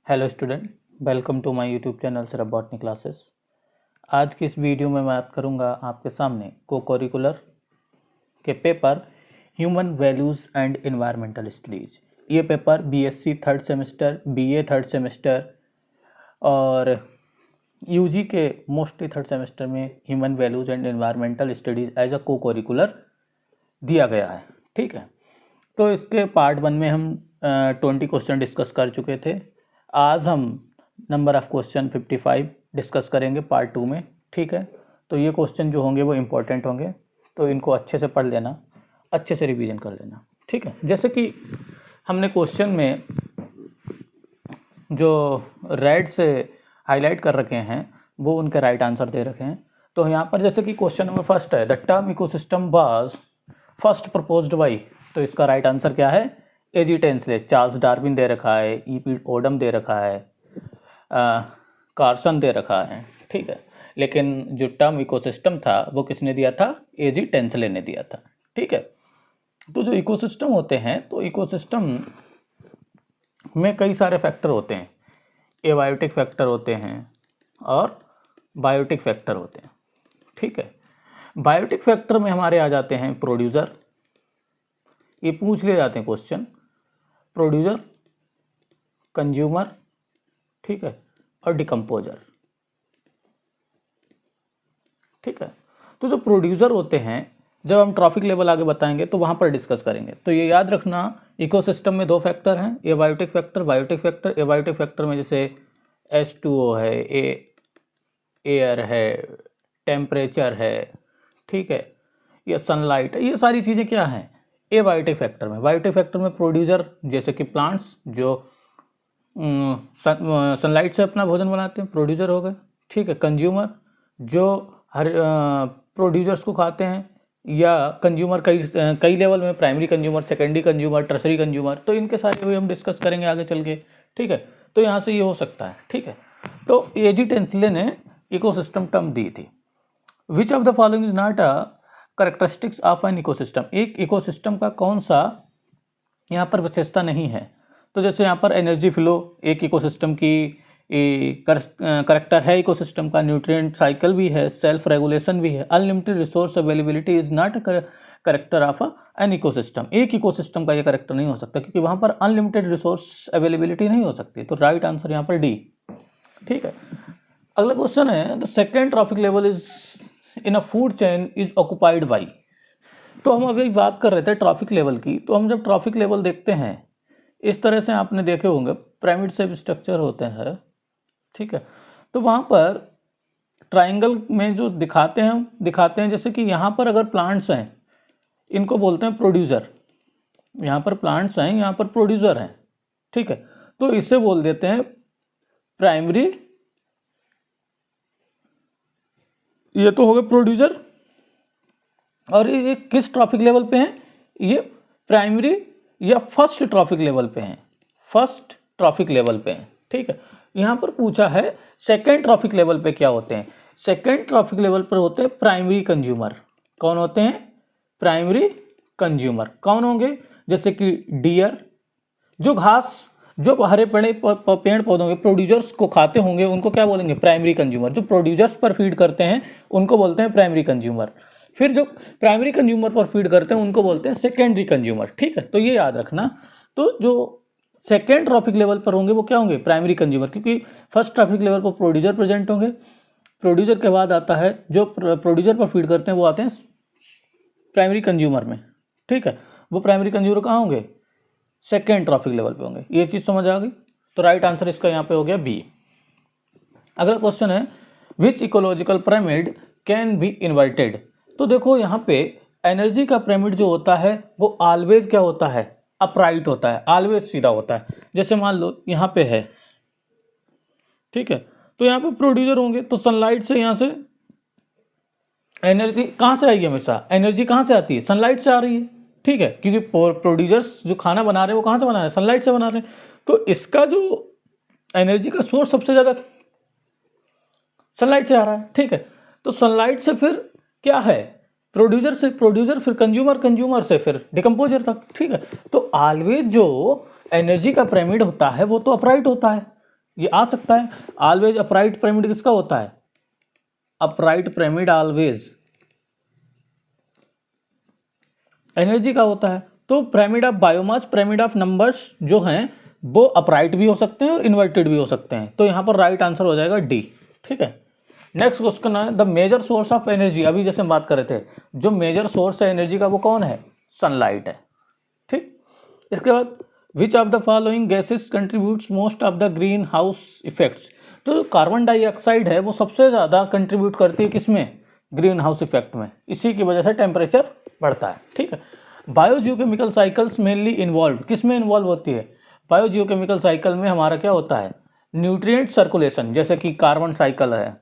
Hello student, welcome to my YouTube channel सिर्फ botany classes. आज की इस वीडियो में मैं बात करूंगा आपके सामने को करिकुलर के paper human values and environmental studies. ये paper BSc third semester, BA third semester और यूजी के मोस्टली थर्ड सेमेस्टर में human values and environmental studies as a cocurricular दिया गया है। ठीक है, तो इसके पार्ट 1 में हम 20 क्वेश्चन डिस्कस कर चुके थे। आज हम नंबर ऑफ क्वेश्चन 55 डिस्कस करेंगे पार्ट 2 में। ठीक है, तो ये क्वेश्चन जो होंगे वो इम्पोर्टेंट होंगे, तो इनको अच्छे से पढ़ लेना, अच्छे से रिवीजन कर लेना। ठीक है, जैसे कि हमने क्वेश्चन में जो रेड से हाईलाइट कर रखे हैं वो उनके राइट आंसर दे रखे हैं। तो यहाँ पर जैसे कि क्वेश्चन नंबर फर्स्ट है, the term ecosystem was first proposed by, तो इसका राइट आंसर क्या है? एजी टेंसले। चार्ल्स डार्विन दे रखा है, ईपी ओडम दे रखा है, कार्सन दे रखा है। ठीक है, लेकिन जो टर्म इकोसिस्टम था वो किसने दिया था? एजी टेंसले ने दिया था। ठीक है, तो जो इकोसिस्टम होते हैं तो इकोसिस्टम में कई सारे फैक्टर होते हैं। एबायोटिक फैक्टर होते हैं और बायोटिक फैक्टर होते हैं। ठीक है, बायोटिक फैक्टर में हमारे आ जाते हैं प्रोड्यूसर, ये पूछ लिए जाते हैं क्वेश्चन, प्रोड्यूसर, कंज्यूमर, ठीक है, और डिकम्पोजर। ठीक है, तो जो प्रोड्यूसर होते हैं जब हम ट्रॉफिक लेवल आगे बताएंगे तो वहां पर डिस्कस करेंगे। तो ये याद रखना, इकोसिस्टम में दो फैक्टर हैं, abiotic factor, biotic factor. Abiotic factor में जैसे H2O है, एयर है, टेम्परेचर है, ठीक है, या सनलाइट है, ये सारी चीज़ें क्या हैं? एबायोटिक फैक्टर में। बायोटिक फैक्टर में प्रोड्यूसर जैसे कि प्लांट्स जो सनलाइट से अपना भोजन बनाते हैं, प्रोड्यूसर हो गए। ठीक है, कंज्यूमर जो हर प्रोड्यूसर्स को खाते हैं, या कंज्यूमर कई लेवल में, primary consumer, secondary consumer, tertiary consumer, तो इनके सारे भी हम डिस्कस करेंगे आगे चल के। ठीक है, तो यहाँ से ये हो सकता है। ठीक है, तो एजी टेंसले ने इकोसिस्टम टर्म दी थी। विच of the following is not a characteristics of an ecosystem, एक इकोसिस्टम का कौन सा यहाँ पर विशेषता नहीं है? तो जैसे यहाँ पर एनर्जी फ्लो एक इकोसिस्टम की करेक्टर है, इकोसिस्टम का न्यूट्रिएंट साइकिल भी है, सेल्फ रेगुलेशन भी है, unlimited resource availability is not character of an ecosystem, एक इकोसिस्टम का ये करेक्टर नहीं हो सकता क्योंकि वहाँ पर अनलिमिटेड रिसोर्स अवेलेबिलिटी नहीं हो सकती। तो राइट आंसर यहाँ पर डी। ठीक है, अगला क्वेश्चन है, the second trophic level is in a food chain is occupied by. तो हम अभी बात कर रहे थे ट्रॉफिक लेवल की, तो हम जब ट्रॉफिक लेवल देखते हैं इस तरह से आपने देखे होंगे, पिरामिड शेप स्ट्रक्चर होते हैं। ठीक है, तो वहाँ पर ट्राइंगल में जो दिखाते हैं जैसे कि यहाँ पर अगर प्लांट्स हैं इनको बोलते हैं प्रोड्यूसर, यहाँ पर प्लांट्स हैं, यहाँ पर प्रोड्यूसर हैं। ठीक है, तो इसे बोल देते हैं प्राइमरी, ये तो हो गए प्रोड्यूसर, और ये किस ट्रॉफिक लेवल पे हैं? ये प्राइमरी या फर्स्ट ट्रॉफिक लेवल पे हैं, फर्स्ट ट्रॉफिक लेवल पे हैं। ठीक है, यहाँ पर पूछा है सेकेंड ट्रॉफिक लेवल पे क्या होते हैं? सेकेंड ट्रॉफिक लेवल पर होते हैं प्राइमरी कंज्यूमर। कौन होते हैं? Primary consumer. कौन होंगे? जैसे कि डियर, जो घास, जो हरे पेड़ पौधों के प्रोड्यूसर्स को खाते होंगे उनको क्या बोलेंगे? Primary consumer. जो प्रोड्यूसर्स पर फीड करते हैं उनको बोलते हैं प्राइमरी कंज्यूमर। फिर जो प्राइमरी कंज्यूमर पर फीड करते हैं उनको बोलते हैं सेकेंडरी कंज्यूमर। ठीक है, तो ये याद रखना। तो जो सेकेंड ट्रॉफिक लेवल पर होंगे वो क्या होंगे? प्राइमरी कंज्यूमर, क्योंकि फर्स्ट ट्रॉफिक लेवल पर प्रोड्यूसर प्रेजेंट होंगे। प्रोड्यूसर के बाद आता है जो प्रोड्यूसर पर फीड करते हैं वो आते हैं प्राइमरी कंज्यूमर में। ठीक है, वो प्राइमरी कंज्यूमर कहाँ होंगे? सेकेंड ट्रॉफिक लेवल पे होंगे। ये चीज़ समझ आ गई? तो राइट आंसर इसका यहाँ पे हो गया बी। अगला क्वेश्चन है, which ecological pyramid can be inverted. तो देखो यहाँ पे एनर्जी का पिरामिड जो होता है वो ऑलवेज क्या होता है? अपराइट होता है, ऑलवेज सीधा होता है। जैसे मान लो यहाँ पे है, ठीक है, तो यहाँ पे प्रोड्यूसर होंगे, तो सनलाइट से यहाँ से एनर्जी कहाँ से आएगी? हमेशा एनर्जी कहाँ से आती है? सनलाइट से आ रही है। ठीक है, क्योंकि प्रोड्यूसर्स जो खाना बना रहे हैं वो कहाँ से बना रहे हैं? सनलाइट से बना रहे हैं। तो इसका जो एनर्जी का सोर्स सबसे ज़्यादा सनलाइट से आ रहा है। ठीक है, तो सनलाइट से फिर क्या है? प्रोड्यूसर से प्रोड्यूसर, फिर कंज्यूमर, कंज्यूमर से फिर डिकम्पोजर तक। ठीक है, तो ऑलवेज जो एनर्जी का पिरामिड होता है वो तो अपराइट होता है। ये आ सकता है। ऑलवेज अपराइट पिरामिड किसका होता है? अपराइट पिरामिड ऑलवेज एनर्जी का होता है। तो pyramid of biomass, pyramid of numbers जो हैं वो अपराइट भी हो सकते हैं और इन्वर्टेड भी हो सकते हैं। तो यहाँ पर राइट आंसर हो जाएगा डी। ठीक है, नेक्स्ट क्वेश्चन है the major source of energy. अभी जैसे हम बात कर रहे थे, जो मेजर सोर्स है एनर्जी का वो कौन है? सनलाइट है। ठीक, इसके बाद विच of the following gases contributes most of the green house effects. तो कार्बन डाइऑक्साइड है वो सबसे ज़्यादा कंट्रीब्यूट करती है किसमें? ग्रीन हाउस इफेक्ट में। इसी की वजह से टेम्परेचर बढ़ता है। ठीक है, बायोजियोकेमिकल साइकिल्स मेनली इन्वॉल्व, किस में इन्वॉल्व होती है? बायोजियोकेमिकल साइकिल में हमारा क्या होता है? न्यूट्रिएंट सर्कुलेशन, जैसे कि कार्बन साइकिल है,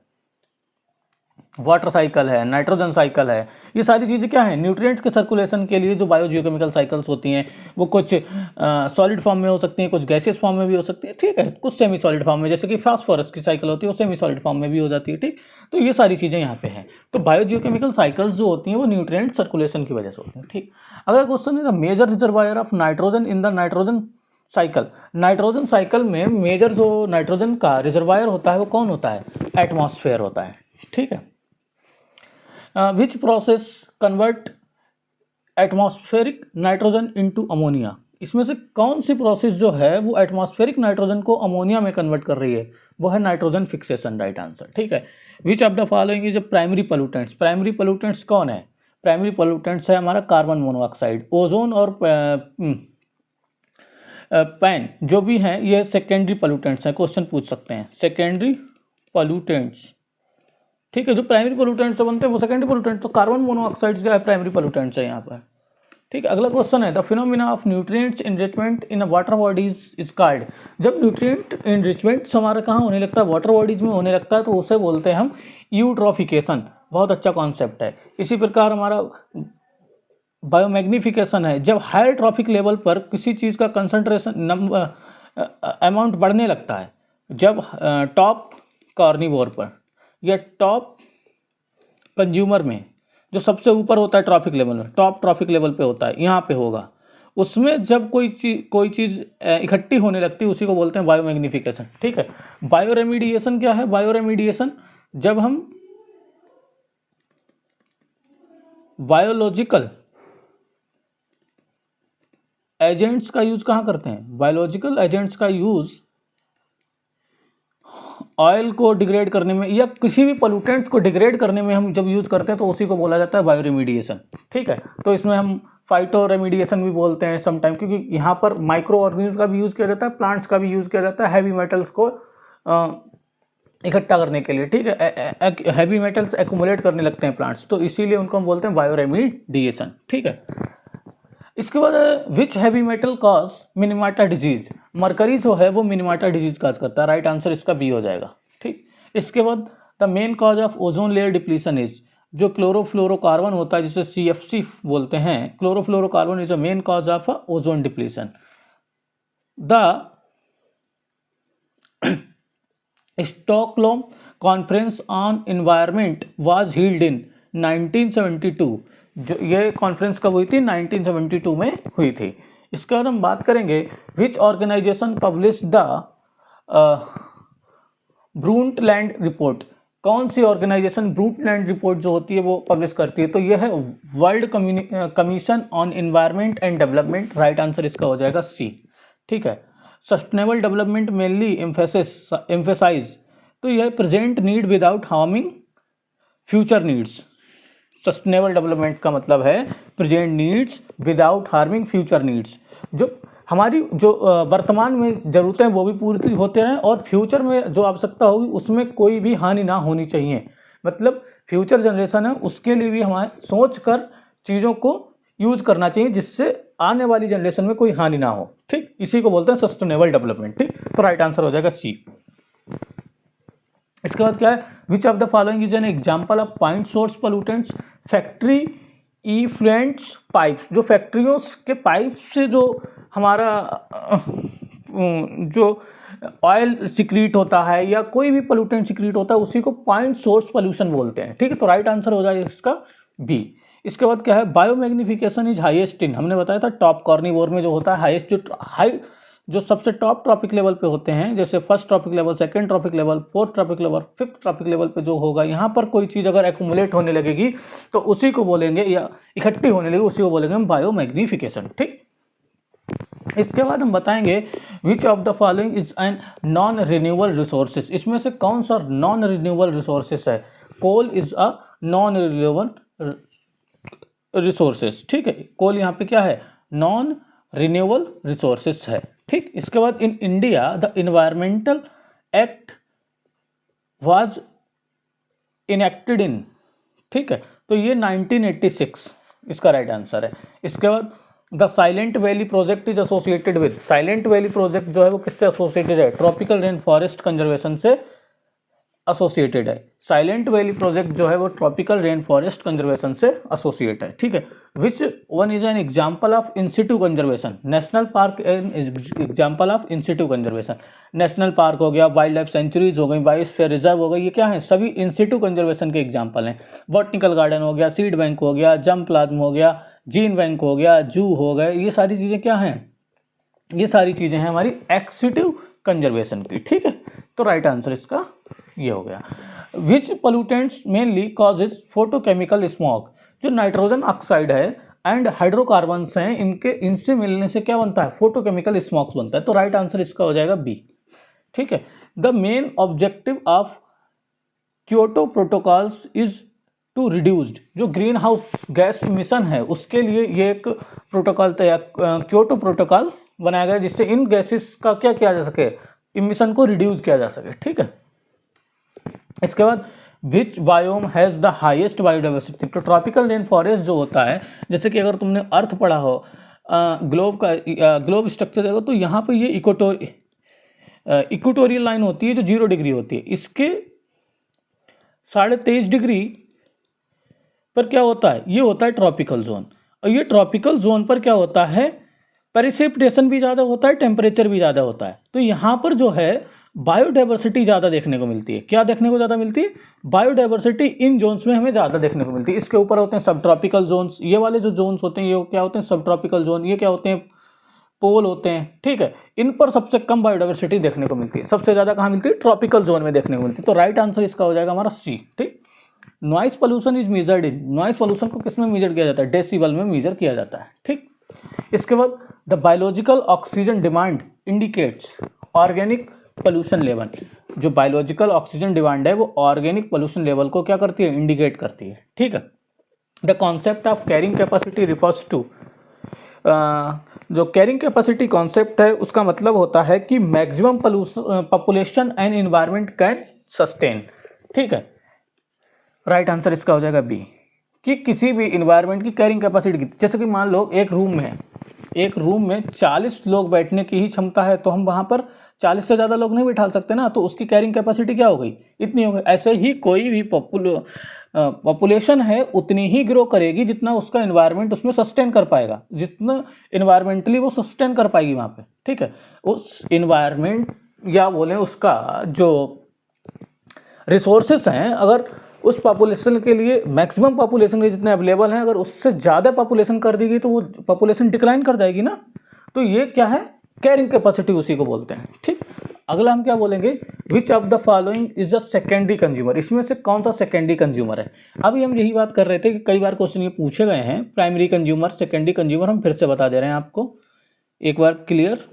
वाटर साइकिल है, नाइट्रोजन साइकिल है, ये सारी चीज़ें क्या है? न्यूट्रिएंट्स के सर्कुलेशन के लिए जो बायोजियोकेमिकल साइकिल्स होती हैं वो कुछ सॉलिड फॉर्म में हो सकती हैं, कुछ गैसियस फॉर्म में भी हो सकती है। ठीक है, कुछ सेमी सॉलिड फॉर्म में, जैसे कि फास्फोरस की साइकिल होती है वो सेमी सॉलिड फॉर्म में भी हो जाती है। ठीक, तो ये सारी चीज़ें यहाँ पे हैं। तो बायोजियोकेमिकल साइकिल्स जो होती हैं वो न्यूट्रिएंट सर्कुलेशन की वजह से होती हैं। ठीक, अगला क्वेश्चन है the major reservoir of nitrogen in the nitrogen cycle. Nitrogen cycle में मेजर जो नाइट्रोजन का रिजर्वायर होता है वो कौन होता है? एटमॉस्फेयर होता है। ठीक है, which process convert atmospheric nitrogen into ammonia. इसमें से कौन सी प्रोसेस जो है वो एटमॉस्फेरिक नाइट्रोजन को अमोनिया में कन्वर्ट कर रही है? वो है नाइट्रोजन फिक्सेशन, राइट आंसर। ठीक है, विच of the following is primary pollutants. Primary pollutants कौन है? प्राइमरी पोल्यूटेंट्स है हमारा कार्बन मोनोऑक्साइड, ओजोन और पैन जो भी हैं ये सेकेंडरी पोल्यूटेंट्स हैं। क्वेश्चन पूछ सकते हैं सेकेंडरी पोल्यूटेंट्स। ठीक है, जो प्राइमरी पोल्यूटेंट्स बनते हैं वो सेकेंडरी पोल्यूटेंट्स। तो कार्बन मोनोऑक्साइड्स क्या है? प्राइमरी पोल्यूटेंट्स है यहाँ पर। ठीक है, अगला क्वेश्चन है the phenomena of nutrients enrichment in water bodies is called. जब न्यूट्रिएंट एनरिचमेंट हमारा कहाँ होने लगता है? वाटर बॉडीज में होने लगता है, तो उसे बोलते हैं हम यूट्रोफिकेशन। बहुत अच्छा कॉन्सेप्ट है। इसी प्रकार हमारा बायोमैग्निफिकेशन है, जब हायर ट्रॉफिक लेवल पर किसी चीज़ का कंसंट्रेशन अमाउंट बढ़ने लगता है। जब टॉप कार्निवोर पर या टॉप कंज्यूमर में, जो सबसे ऊपर होता है ट्रॉफिक लेवल में, टॉप ट्रॉफिक लेवल पे होता है, यहाँ पे होगा, उसमें जब कोई चीज़ इकट्ठी होने लगती है उसी को बोलते हैं बायोमैग्निफिकेशन। ठीक है, बायोरेमिडिएशन क्या है? बायोरेमिडिएशन जब हम बायोलॉजिकल एजेंट्स का यूज कहाँ करते हैं? बायोलॉजिकल एजेंट्स का यूज ऑयल को डिग्रेड करने में या किसी भी पोल्यूटेंट्स को डिग्रेड करने में हम जब यूज करते हैं तो उसी को बोला जाता है बायोरेमिडिएशन। ठीक है, तो इसमें हम फाइटो रेमिडिएशन भी बोलते हैं समटाइम, क्योंकि यहाँ पर माइक्रो ऑर्गेनिज्म का भी यूज किया जाता है, प्लांट्स का भी यूज किया जाता है हैवी मेटल्स को इकट्ठा करने के लिए। ठीक है, हैवी मेटल्स एक्यूमुलेट करने लगते हैं प्लांट्स, तो इसीलिए उनको हम बोलते हैं बायोरेमिडिएशन। ठीक है, इसके बाद which heavy metal cause Minamata disease. Mercury जो है वो मिनीमाटा डिजीज काज करता है, राइट आंसर इसका बी हो जाएगा। ठीक, इसके बाद the main cause of ozone layer depletion is, जो क्लोरोफ्लोरोकार्बन होता है जिसे CFC बोलते हैं, chlorofluorocarbon is the main cause of ozone depletion. The Stockholm conference on environment was held in 1972। जो ये कॉन्फ्रेंस कब हुई थी? 1972 में हुई थी। इसके बाद हम बात करेंगे विच ऑर्गेनाइजेशन पब्लिश द ब्रूंटलैंड रिपोर्ट। कौन सी ऑर्गेनाइजेशन ब्रूंटलैंड रिपोर्ट जो होती है वो पब्लिश करती है? तो यह है world commission on environment and development, right answer इसका हो जाएगा सी। ठीक है, सस्टेनेबल डेवलपमेंट मेनली एम्फेसाइज, तो यह present need without harming future needs. Sustainable development का मतलब है present needs without harming future needs. जो हमारी जो वर्तमान में ज़रूरतें वो भी पूरी होते रहें और फ्यूचर में जो आवश्यकता होगी उसमें कोई भी हानि ना होनी चाहिए। मतलब फ्यूचर जनरेशन है उसके लिए भी हमारे सोच कर चीज़ों को यूज करना चाहिए जिससे आने वाली जनरेशन में कोई हानि ना हो। ठीक, इसी को बोलते हैं सस्टेनेबल डेवलपमेंट। ठीक, तो राइट आंसर हो जाएगा सी। इसके बाद क्या है? विच of the following is an example of point source pollutants. Factory effluents pipes, जो फैक्ट्रियों के पाइप से जो हमारा जो ऑयल सिक्रीट होता है या कोई भी पोल्यूटेंट सिक्रीट होता है उसी को पॉइंट सोर्स पोल्यूशन बोलते हैं। ठीक है, तो राइट आंसर हो जाएगा इसका बी। इसके बाद क्या है? बायोमैग्निफिकेशन इज हाईएस्ट इन, हमने बताया था टॉप कार्निवोर में जो होता है हाईएस्ट, जो हाई जो सबसे टॉप ट्रॉपिक लेवल पे होते हैं, जैसे first trophic level, second trophic level, fourth trophic level, fifth trophic level पे जो होगा, यहाँ पर कोई चीज़ अगर एक्यूमुलेट होने लगेगी तो उसी को बोलेंगे, या इकट्ठी होने लगेगी उसी को बोलेंगे हम बायोमैग्निफिकेशन। ठीक, इसके बाद हम बताएंगे which of the following is an non renewable resources. इसमें से कौन सा नॉन रिन्यूएबल रिसोर्सेज है? Coal is a non renewable resources. ठीक है, कोल यहाँ पे क्या है? नॉन रिन्यूएबल रिसोर्सेज है। ठीक, इसके बाद in India the environmental act was enacted इन, ठीक है, तो ये 1986 इसका राइट आंसर है। इसके बाद the silent valley project is associated with, silent valley project जो है वो किससे एसोसिएटेड है? ट्रॉपिकल रेन फॉरेस्ट कंजर्वेशन से एसोसिएटेड है। साइलेंट वैली प्रोजेक्ट जो है वो ट्रॉपिकल रेन फॉरेस्ट कंजर्वेशन से एसोसिएट है। ठीक है, which one is an example of in situ conservation? National park an example of in situ conservation. National park हो गया, वाइल्ड लाइफ सेंचुरीज हो गई, बायोस्फीयर रिजर्व हो गई, ये क्या है? सभी इंसिटू कंजर्वेशन के एग्जाम्पल हैं। बॉटनिकल गार्डन हो गया, सीड बैंक हो गया, जंप प्लाज्म हो गया, जीन बैंक हो गया, जू हो गए, ये सारी चीज़ें क्या हैं? ये सारी चीज़ें हैं हमारी एक्सिटिव कंजर्वेशन की। ठीक है, तो राइट आंसर इसका ये हो गया। Which pollutants mainly causes photochemical smog? जो नाइट्रोजन ऑक्साइड है एंड हाइड्रोकार्बन्स हैं, इनसे मिलने से क्या बनता है? फोटोकेमिकल स्मॉग्स बनता है। तो राइट आंसर इसका हो जाएगा बी। ठीक है, the main objective of Kyoto protocols is to reduced, जो ग्रीन हाउस गैस इमिशन है उसके लिए ये एक प्रोटोकॉल तैयार, क्योटो प्रोटोकॉल बनाया गया जिससे इन गैसेस का क्या किया जा सके? इमिशन को रिड्यूस किया जा सके। ठीक है, इसके बाद which biome has the highest biodiversity? तो ट्रॉपिकल रेन फॉरेस्ट जो होता है, जैसे कि अगर तुमने अर्थ पढ़ा हो, ग्लोब का ग्लोब स्ट्रक्चर देखो, तो यहाँ पे ये इक्वेटोरियल लाइन होती है जो 0 डिग्री होती है, इसके 23.5 डिग्री पर क्या होता है? ये होता है ट्रॉपिकल जोन। और ये ट्रॉपिकल जोन पर क्या होता है? प्रेसिपिटेशन भी ज़्यादा होता है, टेम्परेचर भी ज़्यादा होता है। तो यहाँ पर जो है बायोडाइवर्सिटी ज़्यादा देखने को मिलती है। क्या देखने को ज़्यादा मिलती है? बायोडाइवर्सिटी इन जोन्स में हमें ज़्यादा देखने को मिलती है। इसके ऊपर होते हैं सब ट्रॉपिकल जोन्स, ये वाले जो जोन्स होते हैं ये क्या होते हैं? सब ट्रॉपिकल जोन। ये क्या होते हैं? पोल होते हैं। ठीक है, इन पर सबसे कम बायोडाइवर्सिटी देखने को मिलती है। सबसे ज़्यादा कहाँ मिलती है? ट्रॉपिकल जोन में देखने को मिलती है। तो राइट आंसर इसका हो जाएगा हमारा सी। ठीक, noise pollution is measured in, noise pollution को किस में मेजर किया जाता है? डेसिबल में मेजर किया जाता है। ठीक, इसके बाद the biological oxygen demand indicates organic pollution level. जो बायोलॉजिकल ऑक्सीजन डिमांड है वो ऑर्गेनिक पोल्यूशन लेवल को क्या करती है? इंडिकेट करती है। ठीक है, the concept of carrying capacity refers to, जो कैरिंग कैपेसिटी कॉन्सेप्ट है उसका मतलब होता है कि maximum population and environment can sustain. ठीक है, राइट आंसर इसका हो जाएगा बी, कि किसी भी इन्वायरमेंट की कैरिंग कैपेसिटी की, जैसे कि मान लो एक रूम में 40 लोग बैठने की ही क्षमता है, तो हम वहाँ पर 40 से ज़्यादा लोग नहीं बैठा सकते ना, तो उसकी कैरिंग कैपेसिटी क्या हो गई? इतनी हो गई। ऐसे ही कोई भी पॉपुलेशन है उतनी ही ग्रो करेगी जितना उसका इन्वायरमेंट उसमें सस्टेन कर पाएगा, जितना इन्वायरमेंटली वो सस्टेन कर पाएगी वहाँ पे। ठीक है, उस इन्वायरमेंट या बोले उसका जो रिसोर्सेस हैं, अगर उस पॉपुलेशन के लिए मैक्सिमम पॉपुलेशन के जितने अवेलेबल हैं, अगर उससे ज़्यादा पॉपुलेशन कर देगी तो वो पॉपुलेशन डिक्लाइन कर जाएगी ना। तो ये क्या है? कैरिंग कैपेसिटी उसी को बोलते हैं। ठीक, अगला हम क्या बोलेंगे? विच of the following is the secondary consumer? इसमें से कौन सा सेकेंडरी कंज्यूमर है? अभी हम यही बात कर रहे थे कि कई बार क्वेश्चन ये पूछे गए हैं, प्राइमरी कंज्यूमर, सेकेंडरी कंज्यूमर, हम फिर से बता दे रहे हैं आपको एक बार क्लियर।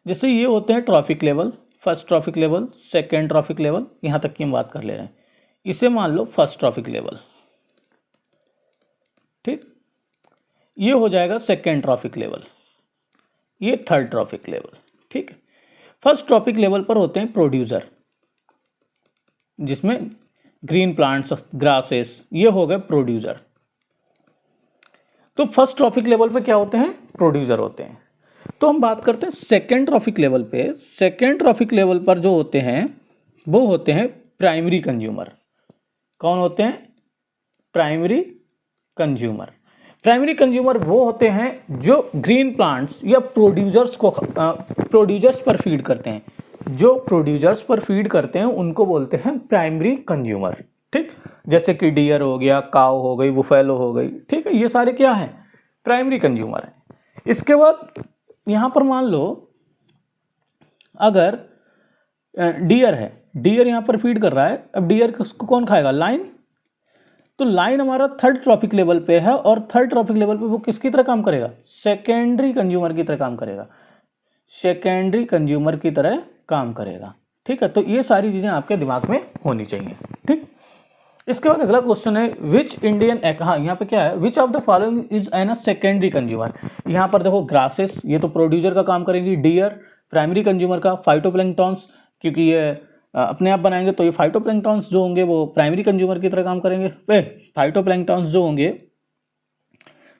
जैसे ये होते हैं trophic level, first trophic level, second trophic level, यहाँ तक की हम बात कर ले रहे हैं। इसे मान लो फर्स्ट ट्रॉफिक लेवल। ठीक, ये हो जाएगा सेकेंड ट्रॉफिक लेवल, ये थर्ड ट्रॉफिक लेवल। ठीक है, फर्स्ट ट्रॉफिक लेवल पर होते हैं प्रोड्यूसर, जिसमें ग्रीन प्लांट्स, ग्रासेस, ये हो गए प्रोड्यूसर। तो फर्स्ट ट्रॉफिक लेवल पे क्या होते हैं? प्रोड्यूसर होते हैं। तो हम बात करते हैं सेकेंड ट्रॉफिक लेवल पे। सेकेंड ट्रॉफिक लेवल पर जो होते हैं वो होते हैं प्राइमरी कंज्यूमर। कौन होते हैं? Primary consumer. प्राइमरी कंज्यूमर वो होते हैं जो ग्रीन प्लांट्स या प्रोड्यूसर्स पर फीड करते हैं। जो प्रोड्यूसर्स पर फीड करते हैं उनको बोलते हैं प्राइमरी कंज्यूमर। ठीक, जैसे कि डियर हो गया, काऊ हो गई, बुफेलो हो गई। ठीक है, ये सारे क्या हैं? प्राइमरी कंज्यूमर हैं। इसके बाद यहाँ पर मान लो अगर डियर है, डियर यहाँ पर फीड कर रहा है, अब डियर को कौन खाएगा? लाइन। तो लाइन हमारा थर्ड ट्रॉफिक लेवल पे है और थर्ड ट्रॉफिक लेवल पे वो किसकी तरह काम करेगा? सेकेंडरी कंज्यूमर की तरह काम करेगा, सेकेंडरी कंज्यूमर की तरह काम करेगा। ठीक है, तो ये सारी चीजें आपके दिमाग में होनी चाहिए। ठीक, इसके बाद अगला क्वेश्चन है विच इंडियन एक्ट, हाँ यहाँ पे क्या है, विच of the following is N secondary consumer. यहाँ पर देखो ग्रासेस, ये तो प्रोड्यूसर का काम करेंगी, डियर प्राइमरी कंज्यूमर का, फाइटोप्लैंक्टन्स क्योंकि ये अपने आप बनाएंगे तो ये फाइटोप्लैंक्टन्स जो होंगे वो प्राइमरी कंज्यूमर की तरह काम करेंगे, फाइटोप्लैंक्टन्स जो होंगे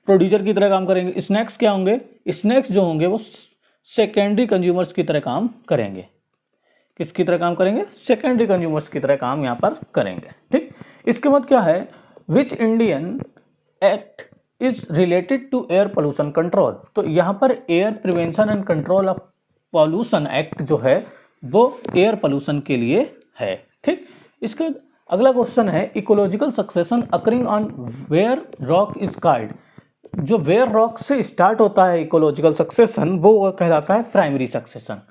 प्रोड्यूसर की तरह काम करेंगे। स्नैक्स क्या होंगे? स्नैक्स जो होंगे वो सेकेंडरी कंज्यूमर्स की तरह काम करेंगे। किसकी तरह काम करेंगे? सेकेंडरी कंज्यूमर्स की तरह काम यहाँ पर करेंगे। ठीक, इसके बाद क्या है, which Indian act is related to air pollution control. तो यहाँ पर air prevention and control of pollution act जो है वो एयर पोल्यूशन के लिए है। ठीक, इसके अगला क्वेश्चन है ecological succession occurring on bare rock is called. जो वेयर रॉक से स्टार्ट होता है इकोलॉजिकल सक्सेशन वो कहलाता है प्राइमरी सक्सेशन।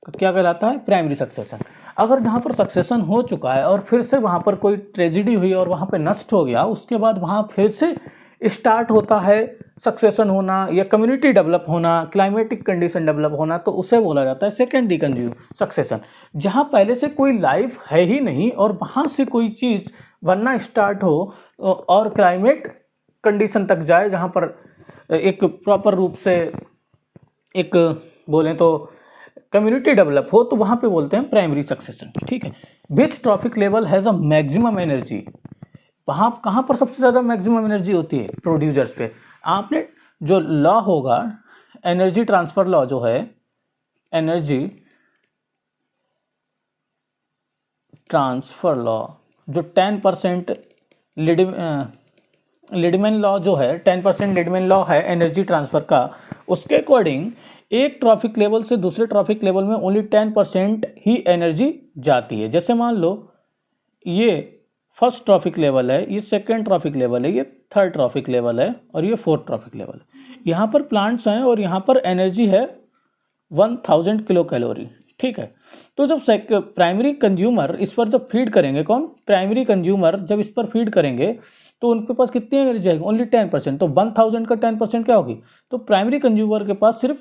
क्या कहलाता है? Primary succession. अगर जहाँ पर सक्सेशन हो चुका है और फिर से वहाँ पर कोई ट्रेजिडी हुई और वहाँ पे नष्ट हो गया, उसके बाद वहाँ फिर से स्टार्ट होता है सक्सेशन होना या कम्युनिटी डेवलप होना, क्लाइमेटिक कंडीशन डेवलप होना, तो उसे बोला जाता है सेकेंडरी सक्सेशन। जहाँ पहले से कोई लाइफ है ही नहीं और वहाँ से कोई चीज़ बनना स्टार्ट हो और क्लाइमेट कंडीशन तक जाए जहाँ पर एक प्रॉपर रूप से एक बोलें तो कम्युनिटी डेवलप हो, तो वहाँ पे बोलते हैं प्राइमरी सक्सेशन। ठीक है, which trophic level has a maximum energy. वहाँ कहाँ पर सबसे ज़्यादा मैक्सिमम एनर्जी होती है? प्रोड्यूसर्स पे। आपने जो लॉ होगा एनर्जी ट्रांसफर लॉ जो है, एनर्जी ट्रांसफर लॉ जो 10% लिडमैन लॉ जो है 10% लिडमैन लॉ है एनर्जी ट्रांसफर का, उसके अकॉर्डिंग एक ट्रॉफिक लेवल से दूसरे ट्रॉफिक लेवल में ओनली 10% ही एनर्जी जाती है। जैसे मान लो ये फर्स्ट ट्रॉफिक लेवल है, ये सेकेंड ट्रॉफिक लेवल है, ये थर्ड ट्रॉफिक लेवल है और ये फोर्थ ट्रॉफिक लेवल है। यहाँ पर प्लांट्स हैं और यहाँ पर एनर्जी है 1000 किलो कैलोरी। ठीक है, तो जब प्राइमरी कंज्यूमर इस पर जब फीड करेंगे, कौन? प्राइमरी कंज्यूमर जब इस पर फीड करेंगे तो उनके पास कितनी एनर्जी आएगी? ओनली 10%। तो 1000 का 10% क्या होगी? तो प्राइमरी कंज्यूमर के पास सिर्फ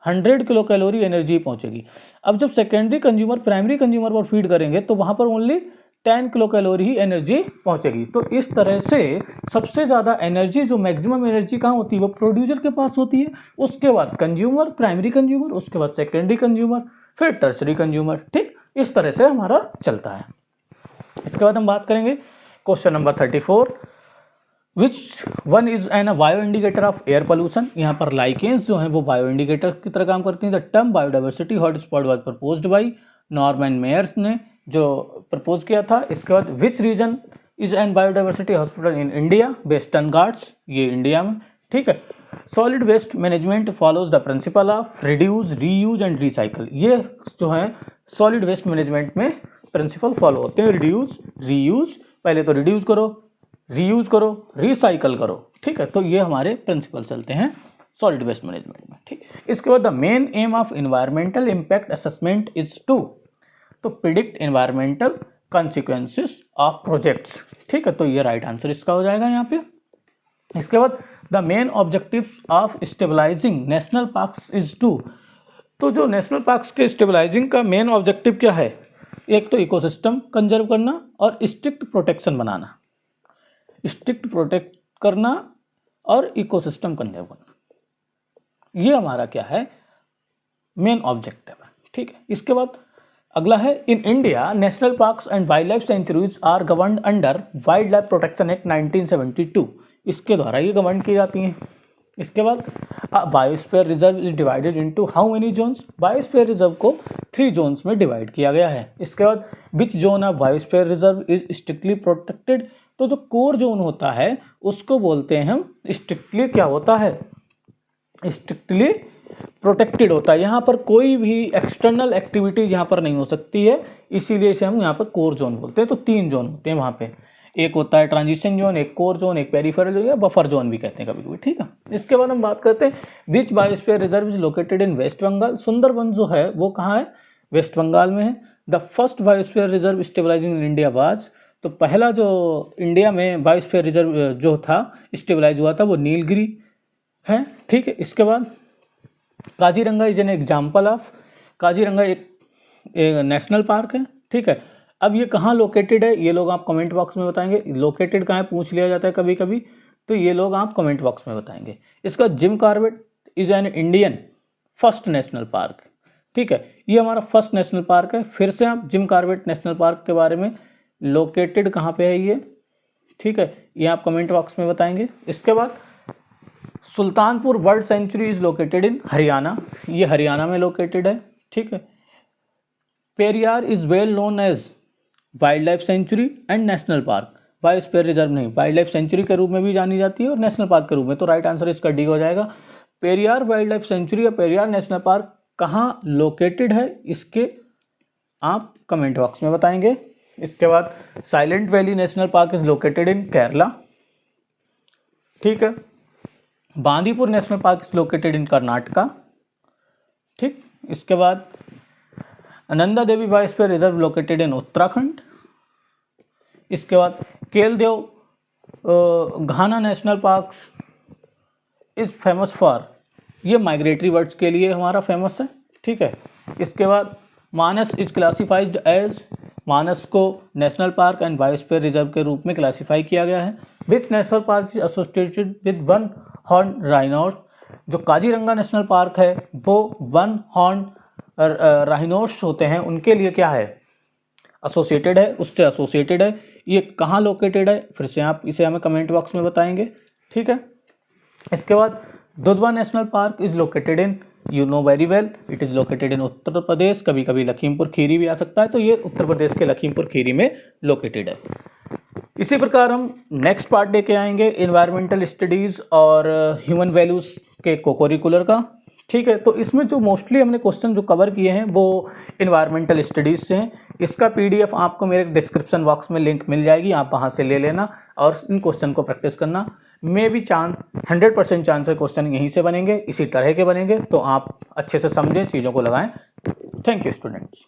100 किलो कैलोरी एनर्जी पहुंचेगी। अब जब सेकेंडरी कंज्यूमर प्राइमरी कंज्यूमर पर फीड करेंगे तो वहां पर ओनली 10 किलो कैलोरी ही एनर्जी पहुंचेगी। तो इस तरह से सबसे ज़्यादा एनर्जी जो मैक्सिमम एनर्जी कहाँ होती है? वो प्रोड्यूसर के पास होती है, उसके बाद कंज्यूमर, प्राइमरी कंज्यूमर, उसके बाद सेकेंडरी कंज्यूमर, फिर टर्सरी कंज्यूमर। ठीक, इस तरह से हमारा चलता है। इसके बाद हम बात करेंगे question number 34, which one is an bio indicator of air pollution. यहाँ पर लाइकेंस जो है वो बायो इंडिकेटर की तरह काम करती हैं। The term biodiversity hotspot was proposed by Norman Myers ने जो प्रपोज किया था। इसके बाद which region is an biodiversity hotspot in India? Western Ghats, ये इंडिया में। ठीक है, solid waste management follows the principle of reduce, reuse and recycle. ये जो है सॉलिड वेस्ट मैनेजमेंट में प्रिंसिपल फॉलो होते हैं, रिड्यूस, रीयूज, पहले तो रिड्यूस करो, रीयूज करो, रिसाइकल करो। ठीक है, तो ये हमारे प्रिंसिपल चलते हैं सॉलिड वेस्ट मैनेजमेंट में। ठीक, इसके बाद the main aim of environmental impact assessment is to, तो predict environmental consequences of projects. ठीक है, तो ये राइट आंसर इसका हो जाएगा यहाँ पे। इसके बाद the main objective of stabilizing national parks is to, तो जो नेशनल पार्क्स के स्टेबलाइजिंग का मेन ऑब्जेक्टिव क्या है? एक तो इकोसिस्टम कंजर्व करना और स्ट्रिक्ट प्रोटेक्शन बनाना, स्ट्रिक्ट प्रोटेक्ट करना और इकोसिस्टम कंजर्व करना, ये हमारा क्या है? मेन ऑब्जेक्टिव है। ठीक है, इसके बाद अगला है in India national parks and wild life sanctuaries are governed under wild life protection act 1972, इसके द्वारा ये गवर्न की जाती हैं। इसके बाद biosphere reserve is divided into how many zones? Biosphere reserve को 3 जोन्स में डिवाइड किया गया है। इसके बाद which zone of biosphere reserve is strictly protected, तो जो कोर जोन होता है उसको बोलते हैं हम स्ट्रिक्टली, क्या होता है? स्ट्रिक्टली प्रोटेक्टेड होता है। यहाँ पर कोई भी एक्सटर्नल एक्टिविटी यहाँ पर नहीं हो सकती है, इसीलिए इसे हम यहाँ पर कोर जोन बोलते हैं। तो 3 जोन होते हैं वहाँ पे। एक होता है ट्रांजिशन जोन, एक कोर जोन, एक पेरिफेरल जोन या बफर जोन भी कहते हैं कभी कभी, ठीक है। इसके बाद हम बात करते हैं which biosphere reserve is located in West Bengal. Sundarban जो है वो कहाँ है, वेस्ट बंगाल में है। The first biosphere reserve stabilizing in India was, तो पहला जो इंडिया में बायोस्फीयर रिजर्व जो था स्टेबलाइज हुआ था वो नीलगिरी है, ठीक है। इसके बाद Kaziranga is an example of, Kaziranga एक नेशनल पार्क है, ठीक है। अब ये कहाँ लोकेटेड है, ये लोग आप कमेंट बॉक्स में बताएंगे। लोकेटेड कहाँ है पूछ लिया जाता है कभी कभी, तो ये लोग आप कमेंट बॉक्स में बताएंगे। इसका Jim Corbett is an Indian first national park, ठीक है। ये हमारा फर्स्ट नेशनल पार्क है। फिर से आप जिम कॉर्बेट नेशनल पार्क के बारे में, लोकेटेड कहाँ पे है ये, ठीक है, ये आप कमेंट बॉक्स में बताएंगे। इसके बाद Sultanpur bird sanctuary is located in Haryana, ये हरियाणा में लोकेटेड है, ठीक है। Periyar is well known as wild life sanctuary and national park, biosphere reserve नहीं, वाइल्ड लाइफ सेंचुरी के रूप में भी जानी जाती है और नेशनल पार्क के रूप में, तो राइट आंसर इसका डी हो जाएगा। पेरियार वाइल्ड लाइफ सेंचुरी या पेरियार नेशनल पार्क कहाँ लोकेटेड है, इसके आप कमेंट बॉक्स में बताएंगे। इसके बाद silent valley national park is located in Kerala, ठीक है। Bandipur national park is located in Karnataka, ठीक। इसके बाद Nanda Devi biosphere reserve located in Uttarakhand. इसके बाद Keoladeo Ghana national park is famous for, ये माइग्रेटरी बर्ड्स के लिए हमारा फेमस है, ठीक है। इसके बाद मानस इज क्लासिफाइड एज, मानस को national park and biosphere reserve के रूप में क्लासिफाई किया गया है। Which national park is associated with one horn rhinos, जो काजीरंगा नेशनल पार्क है वो वन हॉर्न राइनोस होते हैं उनके लिए क्या है, एसोसिएटेड है, उससे एसोसिएटेड है। ये कहाँ लोकेटेड है, फिर से आप इसे हमें कमेंट बॉक्स में बताएंगे, ठीक है। इसके बाद Dudhwa national park is located in, you know very well, it is located in Uttar Pradesh, कभी कभी लखीमपुर खीरी भी आ सकता है, तो ये उत्तर प्रदेश के लखीमपुर खीरी में लोकेटेड है। इसी प्रकार हम नेक्स्ट पार्ट लेके आएंगे एनवायरमेंटल स्टडीज और ह्यूमन वैल्यूज के कोकरिकुलर का, ठीक है। तो इसमें जो मोस्टली हमने क्वेश्चन जो कवर किए हैं वो एनवायरमेंटल स्टडीज से हैं। इसका पीडीएफ आपको मेरे डिस्क्रिप्शन बॉक्स में लिंक मिल जाएगी, आप वहां से ले लेना और इन क्वेश्चन को प्रैक्टिस करना। मे भी चांस 100% चांस है क्वेश्चन यहीं से बनेंगे, इसी तरह के बनेंगे, तो आप अच्छे से समझें, चीज़ों को लगाएं। Thank you students.